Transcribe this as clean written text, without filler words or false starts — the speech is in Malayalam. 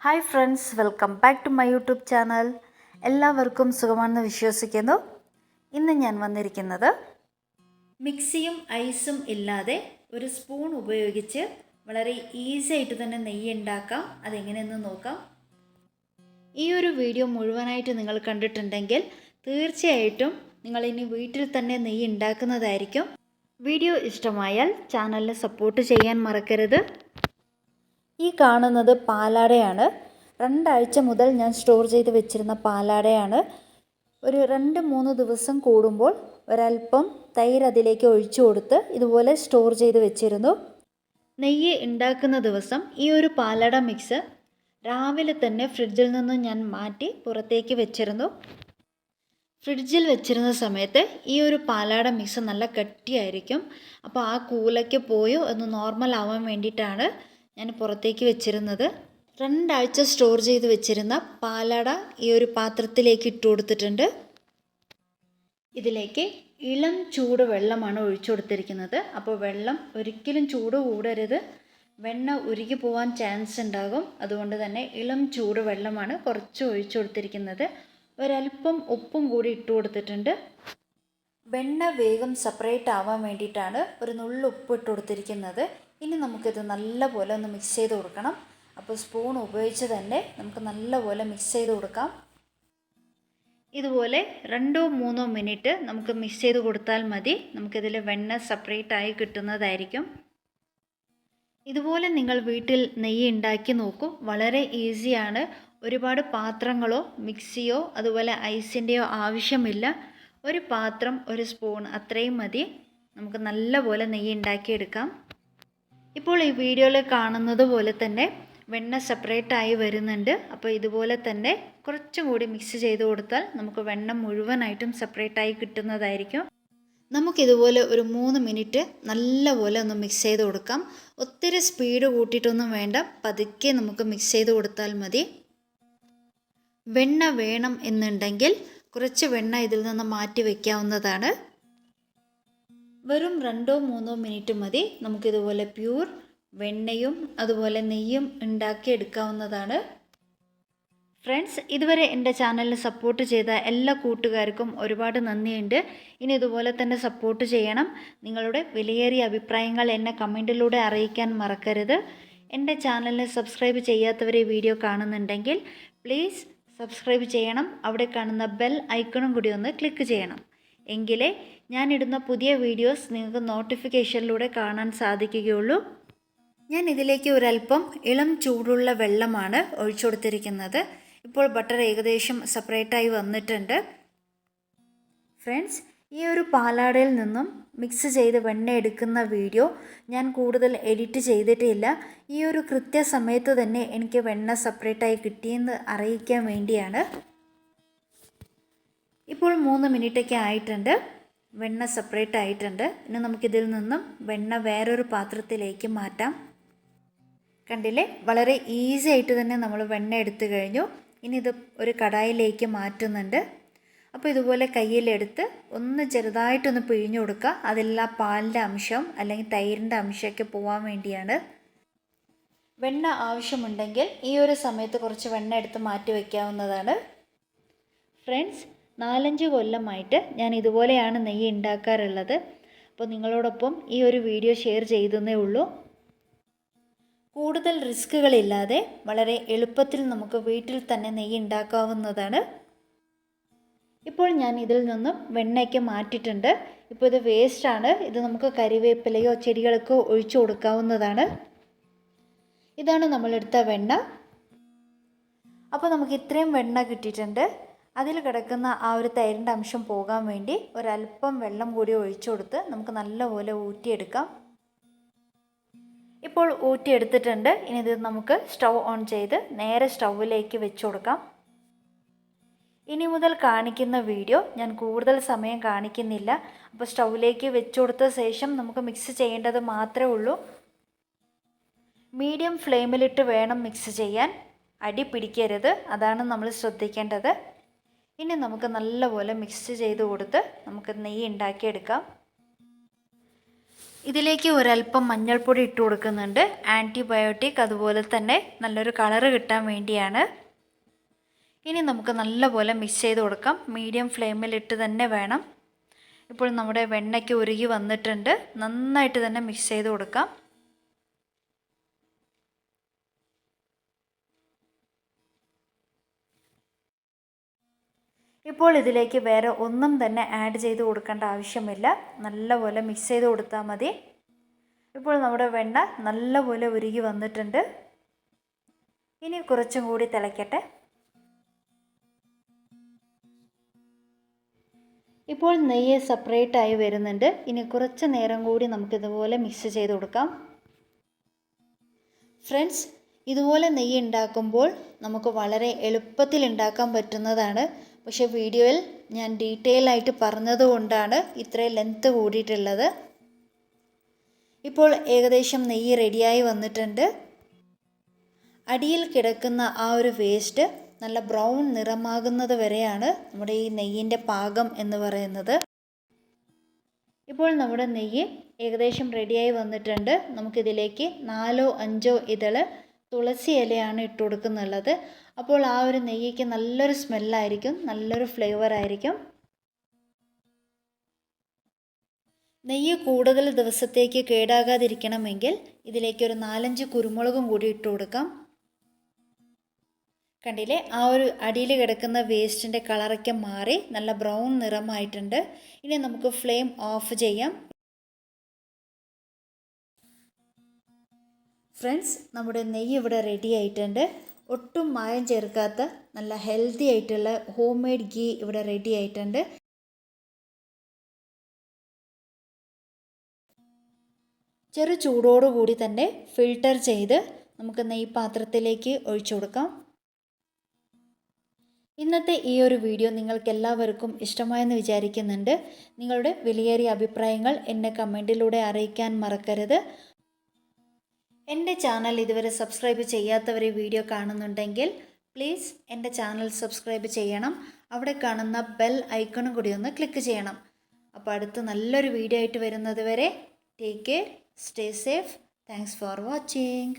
Hi friends, welcome back to my YouTube channel. എല്ലാവർക്കും സുഖമാണെന്ന് വിശ്വസിക്കുന്നു. ഇന്ന് ഞാൻ വന്നിരിക്കുന്നത് മിക്സിയും ഐസും ഇല്ലാതെ ഒരു സ്പൂൺ ഉപയോഗിച്ച് വളരെ ഈസി ആയിട്ട് തന്നെ നെയ്യ് ഉണ്ടാക്കാം. അതെങ്ങനെയെന്ന് നോക്കാം. ഈ ഒരു വീഡിയോ മുഴുവനായിട്ട് നിങ്ങൾ കണ്ടിട്ടുണ്ടെങ്കിൽ തീർച്ചയായിട്ടും നിങ്ങളിനി വീട്ടിൽ തന്നെ നെയ്യ് ഉണ്ടാക്കുന്നതായിരിക്കും. വീഡിയോ ഇഷ്ടമായാൽ ചാനലിനെ സപ്പോർട്ട് ചെയ്യാൻ മറക്കരുത്. ഈ കാണുന്നത് പാലാടയാണ്. 2 ആഴ്ച മുതൽ ഞാൻ സ്റ്റോർ ചെയ്ത് വെച്ചിരുന്ന പാലാടയാണ്. ഒരു 2-3 ദിവസം കൂടുമ്പോൾ ഒരല്പം തൈര് അതിലേക്ക് ഒഴിച്ചു കൊടുത്ത് ഇതുപോലെ സ്റ്റോർ ചെയ്ത് വെച്ചിരുന്നു. നെയ്യ് ഉണ്ടാക്കുന്ന ദിവസം ഈ ഒരു പാലാട മിക്സ് രാവിലെ തന്നെ ഫ്രിഡ്ജിൽ നിന്ന് ഞാൻ മാറ്റി പുറത്തേക്ക് വെച്ചിരുന്നു. ഫ്രിഡ്ജിൽ വെച്ചിരുന്ന സമയത്ത് ഈ ഒരു പാലാട മിക്സ് നല്ല കട്ടിയായിരിക്കും. അപ്പോൾ ആ കൂലയ്ക്ക് പോയോ ഒന്ന് നോർമൽ ആവാൻ വേണ്ടിയിട്ടാണ് ഞാൻ പുറത്തേക്ക് വെച്ചിരുന്നത്. 2 ആഴ്ച സ്റ്റോർ ചെയ്ത് വെച്ചിരുന്ന പാലാട ഈ ഒരു പാത്രത്തിലേക്ക് ഇട്ട് കൊടുത്തിട്ടുണ്ട്. ഇതിലേക്ക് ഇളം ചൂട് വെള്ളമാണ് ഒഴിച്ചു കൊടുത്തിരിക്കുന്നത്. അപ്പോൾ വെള്ളം ഒരിക്കലും ചൂട് കൂടരുത്, വെണ്ണ ഉരുകി പോകാൻ ചാൻസ് ഉണ്ടാകും. അതുകൊണ്ട് തന്നെ ഇളം ചൂട് വെള്ളമാണ് കുറച്ച് ഒഴിച്ചു കൊടുത്തിരിക്കുന്നത്. ഒരല്പം ഉപ്പും കൂടി ഇട്ട് കൊടുത്തിട്ടുണ്ട്. വെണ്ണ വേഗം സെപ്പറേറ്റ് ആവാൻ വേണ്ടിയിട്ടാണ് ഒരു നുള്ളു ഉപ്പ് ഇട്ട് കൊടുത്തിരിക്കുന്നത്. ഇനി നമുക്കിത് നല്ലപോലെ ഒന്ന് മിക്സ് ചെയ്ത് കൊടുക്കണം. അപ്പോൾ സ്പൂൺ ഉപയോഗിച്ച് തന്നെ നമുക്ക് നല്ലപോലെ മിക്സ് ചെയ്ത് കൊടുക്കാം. ഇതുപോലെ 2-3 മിനിറ്റ് നമുക്ക് മിക്സ് ചെയ്ത് കൊടുത്താൽ മതി. നമുക്കിതിൽ വെണ്ണ സെപ്പറേറ്റ് ആയി കിട്ടുന്നതായിരിക്കും. ഇതുപോലെ നിങ്ങൾ വീട്ടിൽ നെയ്യ് ഉണ്ടാക്കി നോക്കൂ. വളരെ ഈസിയാണ്. ഒരുപാട് പാത്രങ്ങളോ മിക്സിയോ അതുപോലെ ഐസിൻ്റെയോ ആവശ്യമില്ല. ഒരു പാത്രം, ഒരു സ്പൂൺ അത്രയും മതി. നമുക്ക് നല്ലപോലെ നെയ്യ് ഉണ്ടാക്കിയെടുക്കാം. ഇപ്പോൾ ഈ വീഡിയോയിൽ കാണുന്നത് പോലെ തന്നെ വെണ്ണ സെപ്പറേറ്റ് ആയി വരുന്നുണ്ട്. അപ്പോൾ ഇതുപോലെ തന്നെ കുറച്ചും കൂടി മിക്സ് ചെയ്ത് കൊടുത്താൽ നമുക്ക് വെണ്ണ മുഴുവനായിട്ടും സെപ്പറേറ്റ് ആയി കിട്ടുന്നതായിരിക്കും. നമുക്കിതുപോലെ ഒരു 3 മിനിറ്റ് നല്ലപോലെ ഒന്ന് മിക്സ് ചെയ്ത് കൊടുക്കാം. ഒത്തിരി സ്പീഡ് കൂട്ടിയിട്ടൊന്നും വേണ്ട, പതുക്കെ നമുക്ക് മിക്സ് ചെയ്ത് കൊടുത്താൽ മതി. വെണ്ണ വേണം എന്നുണ്ടെങ്കിൽ കുറച്ച് വെണ്ണ ഇതിൽ നിന്ന് മാറ്റി വയ്ക്കാവുന്നതാണ്. വെറും 2-3 മിനിറ്റ് മതി. നമുക്കിതുപോലെ പ്യൂർ വെണ്ണയും അതുപോലെ നെയ്യും ഉണ്ടാക്കിയെടുക്കാവുന്നതാണ്. ഫ്രണ്ട്സ്, ഇതുവരെ എൻ്റെ ചാനലിൽ സപ്പോർട്ട് ചെയ്ത എല്ലാ കൂട്ടുകാർക്കും ഒരുപാട് നന്ദിയുണ്ട്. ഇനി ഇതുപോലെ തന്നെ സപ്പോർട്ട് ചെയ്യണം. നിങ്ങളുടെ വിലയേറിയ അഭിപ്രായങ്ങൾ എന്നെ കമൻറ്റിലൂടെ അറിയിക്കാൻ മറക്കരുത്. എൻ്റെ ചാനലിനെ സബ്സ്ക്രൈബ് ചെയ്യാത്തവരെ വീഡിയോ കാണുന്നുണ്ടെങ്കിൽ പ്ലീസ് സബ്സ്ക്രൈബ് ചെയ്യണം. അവിടെ കാണുന്ന ബെൽ ഐക്കണും കൂടി ഒന്ന് ക്ലിക്ക് ചെയ്യണം. എങ്കിലേ ഞാനിടുന്ന പുതിയ വീഡിയോസ് നിങ്ങൾക്ക് നോട്ടിഫിക്കേഷനിലൂടെ കാണാൻ സാധിക്കുകയുള്ളൂ. ഞാൻ ഇതിലേക്ക് ഒരല്പം ഇളം ചൂടുള്ള വെള്ളമാണ് ഒഴിച്ചു കൊടുത്തിരിക്കുന്നത്. ഇപ്പോൾ ബട്ടർ ഏകദേശം സെപ്പറേറ്റായി വന്നിട്ടുണ്ട്. ഫ്രണ്ട്സ്, ഈ ഒരു പാലാടയിൽ നിന്നും മിക്സ് ചെയ്ത് വെണ്ണ എടുക്കുന്ന വീഡിയോ ഞാൻ കൂടുതൽ എഡിറ്റ് ചെയ്തിട്ടില്ല. ഈ ഒരു കൃത്യസമയത്ത് തന്നെ എനിക്ക് വെണ്ണ സെപ്പറേറ്റായി കിട്ടിയെന്ന് അറിയിക്കാൻ വേണ്ടിയാണ്. ഇപ്പോൾ 3 മിനിറ്റൊക്കെ ആയിട്ടുണ്ട്. വെണ്ണ സെപ്പറേറ്റ് ആയിട്ടുണ്ട്. ഇനി നമുക്കിതിൽ നിന്നും വെണ്ണ വേറൊരു പാത്രത്തിലേക്ക് മാറ്റാം. കണ്ടില്ലേ, വളരെ ഈസി ആയിട്ട് തന്നെ നമ്മൾ വെണ്ണ എടുത്തു കഴിഞ്ഞു. ഇനി ഇത് ഒരു കടായിലേക്ക് മാറ്റുന്നുണ്ട്. അപ്പോൾ ഇതുപോലെ കയ്യിലെടുത്ത് ഒന്ന് ചെറുതായിട്ടൊന്ന് പിഴിഞ്ഞു കൊടുക്കുക. അതെല്ലാം പാലിൻ്റെ അംശം അല്ലെങ്കിൽ തൈരിൻ്റെ അംശമൊക്കെ പോകാൻ വേണ്ടിയാണ്. വെണ്ണ ആവശ്യമുണ്ടെങ്കിൽ ഈ ഒരു സമയത്ത് കുറച്ച് വെണ്ണ എടുത്ത് മാറ്റി വയ്ക്കാവുന്നതാണ്. ഫ്രണ്ട്സ്, 4-5 കൊല്ലമായിട്ട് ഞാൻ ഇതുപോലെയാണ് നെയ്യ് ഉണ്ടാക്കാറുള്ളത്. അപ്പോൾ നിങ്ങളോടൊപ്പം ഈ ഒരു വീഡിയോ ഷെയർ ചെയ്തതേ ഉള്ളൂ. കൂടുതൽ റിസ്കുകളില്ലാതെ വളരെ എളുപ്പത്തിൽ നമുക്ക് വീട്ടിൽ തന്നെ നെയ്യ് ഉണ്ടാക്കാവുന്നതാണ്. ഇപ്പോൾ ഞാൻ ഇതിൽ നിന്നും വെണ്ണയ്ക്ക് മാറ്റിയിട്ടുണ്ട്. ഇപ്പോൾ ഇത് വേസ്റ്റാണ്. ഇത് നമുക്ക് കരിവേപ്പിലയോ ചെടികൾക്കോ ഒഴിച്ചു കൊടുക്കാവുന്നതാണ്. ഇതാണ് നമ്മളെടുത്ത വെണ്ണ. അപ്പോൾ നമുക്ക് ഇത്രയും വെണ്ണ കിട്ടിയിട്ടുണ്ട്. അതിൽ കിടക്കുന്ന ആ ഒരു തൈരിൻ്റെ അംശം പോകാൻ വേണ്ടി ഒരല്പം വെള്ളം കൂടി ഒഴിച്ചു കൊടുത്ത് നമുക്ക് നല്ലപോലെ ഊറ്റിയെടുക്കാം. ഇപ്പോൾ ഊറ്റിയെടുത്തിട്ടുണ്ട്. ഇനി ഇത് നമുക്ക് സ്റ്റൗ ഓൺ ചെയ്ത് നേരെ സ്റ്റൗവിലേക്ക് വെച്ച് കൊടുക്കാം. ഇനി മുതൽ കാണിക്കുന്ന വീഡിയോ ഞാൻ കൂടുതൽ സമയം കാണിക്കുന്നില്ല. അപ്പോൾ സ്റ്റൗവിലേക്ക് വെച്ച് കൊടുത്ത ശേഷം നമുക്ക് മിക്സ് ചെയ്യേണ്ടത് മാത്രമേ ഉള്ളൂ. മീഡിയം ഫ്ലെയിമിലിട്ട് വേണം മിക്സ് ചെയ്യാൻ. അടി പിടിക്കരുത്, അതാണ് നമ്മൾ ശ്രദ്ധിക്കേണ്ടത്. ഇനി നമുക്ക് നല്ലപോലെ മിക്സ് ചെയ്ത് കൊടുത്ത് നമുക്ക് നെയ്യ് ഉണ്ടാക്കിയെടുക്കാം. ഇതിലേക്ക് ഒരല്പം മഞ്ഞൾപ്പൊടി ഇട്ട് കൊടുക്കുന്നുണ്ട്. ആൻറ്റിബയോട്ടിക് അതുപോലെ തന്നെ നല്ലൊരു കളറ് കിട്ടാൻ വേണ്ടിയാണ്. ഇനി നമുക്ക് നല്ലപോലെ മിക്സ് ചെയ്ത് കൊടുക്കാം. മീഡിയം ഫ്ലെയിമിലിട്ട് തന്നെ വേണം. ഇപ്പോൾ നമ്മുടെ വെണ്ണയ്ക്ക് ഉരുകി വന്നിട്ടുണ്ട്. നന്നായിട്ട് തന്നെ മിക്സ് ചെയ്ത് കൊടുക്കാം. ഇപ്പോൾ ഇതിലേക്ക് വേറെ ഒന്നും തന്നെ ആഡ് ചെയ്ത് കൊടുക്കേണ്ട ആവശ്യമില്ല. നല്ലപോലെ മിക്സ് ചെയ്ത് കൊടുത്താൽ മതി. ഇപ്പോൾ നമ്മുടെ വെണ്ണ നല്ലപോലെ ഉരുകി വന്നിട്ടുണ്ട്. ഇനി കുറച്ചും കൂടി തിളയ്ക്കട്ടെ. ഇപ്പോൾ നെയ്യ് സെപ്പറേറ്റ് ആയി വരുന്നുണ്ട്. ഇനി കുറച്ച് നേരം കൂടി നമുക്കിതുപോലെ മിക്സ് ചെയ്ത് കൊടുക്കാം. ഫ്രണ്ട്സ്, ഇതുപോലെ നെയ്യ് ഉണ്ടാക്കുമ്പോൾ നമുക്ക് വളരെ എളുപ്പത്തിൽ ഉണ്ടാക്കാൻ പറ്റുന്നതാണ്. പക്ഷേ വീഡിയോയിൽ ഞാൻ ഡീറ്റെയിൽ ആയിട്ട് പറഞ്ഞതുകൊണ്ടാണ് ഇത്രയും ലെങ്ത് കൂടിയിട്ടുള്ളത്. ഇപ്പോൾ ഏകദേശം നെയ്യ് റെഡിയായി വന്നിട്ടുണ്ട്. അടിയിൽ കിടക്കുന്ന ആ ഒരു വേസ്റ്റ് നല്ല ബ്രൗൺ നിറമാകുന്നത് വരെയാണ് നമ്മുടെ ഈ നെയ്യിൻ്റെ പാകം എന്ന് പറയുന്നത്. ഇപ്പോൾ നമ്മുടെ നെയ്യ് ഏകദേശം റെഡിയായി വന്നിട്ടുണ്ട്. നമുക്കിതിലേക്ക് 4-5 ഇതൾ തുളസി ഇലയാണ് ഇട്ട് കൊടുക്കുന്നുള്ളത്. അപ്പോൾ ആ ഒരു നെയ്യ്ക്ക് നല്ലൊരു സ്മെല്ലായിരിക്കും, നല്ലൊരു ഫ്ലേവർ ആയിരിക്കും. നെയ്യ് കൂടുതൽ ദിവസത്തേക്ക് കേടാകാതിരിക്കണമെങ്കിൽ ഇതിലേക്ക് ഒരു 4-5 കുരുമുളകും കൂടി ഇട്ട് കൊടുക്കാം. കണ്ടില്ലേ, ആ ഒരു അടിയിൽ കിടക്കുന്ന വേസ്റ്റിൻ്റെ കളറൊക്കെ മാറി നല്ല ബ്രൗൺ നിറമായിട്ടുണ്ട്. ഇനി നമുക്ക് ഫ്ലെയിം ഓഫ് ചെയ്യാം. ഫ്രണ്ട്സ്, നമ്മുടെ നെയ്യ് ഇവിടെ റെഡി ആയിട്ടുണ്ട്. ഒട്ടും മായം ചേർക്കാത്ത നല്ല ഹെൽത്തി ആയിട്ടുള്ള ഹോം മെയ്ഡ് ഗീ ഇവിടെ റെഡി ആയിട്ടുണ്ട്. ചെറു ചൂടോടുകൂടി തന്നെ ഫിൽട്ടർ ചെയ്ത് നമുക്ക് നെയ്യ് പാത്രത്തിലേക്ക് ഒഴിച്ചു കൊടുക്കാം. ഇന്നത്തെ ഈ ഒരു വീഡിയോ നിങ്ങൾക്ക് എല്ലാവർക്കും ഇഷ്ടമായെന്ന് വിചാരിക്കുന്നുണ്ട്. നിങ്ങളുടെ വിലയേറിയ അഭിപ്രായങ്ങൾ എന്നെ കമൻറ്റിലൂടെ അറിയിക്കാൻ മറക്കരുത്. എൻ്റെ ചാനൽ ഇതുവരെ സബ്സ്ക്രൈബ് ചെയ്യാത്തവർ ഈ വീഡിയോ കാണുന്നുണ്ടെങ്കിൽ പ്ലീസ് എൻ്റെ ചാനൽ സബ്സ്ക്രൈബ് ചെയ്യണം. അവിടെ കാണുന്ന ബെൽ ഐക്കണും കൂടി ഒന്ന് ക്ലിക്ക് ചെയ്യണം. അപ്പോൾ അടുത്ത നല്ലൊരു വീഡിയോ ആയിട്ട് വരുന്നത് വരെ take care, stay safe. Thanks for watching.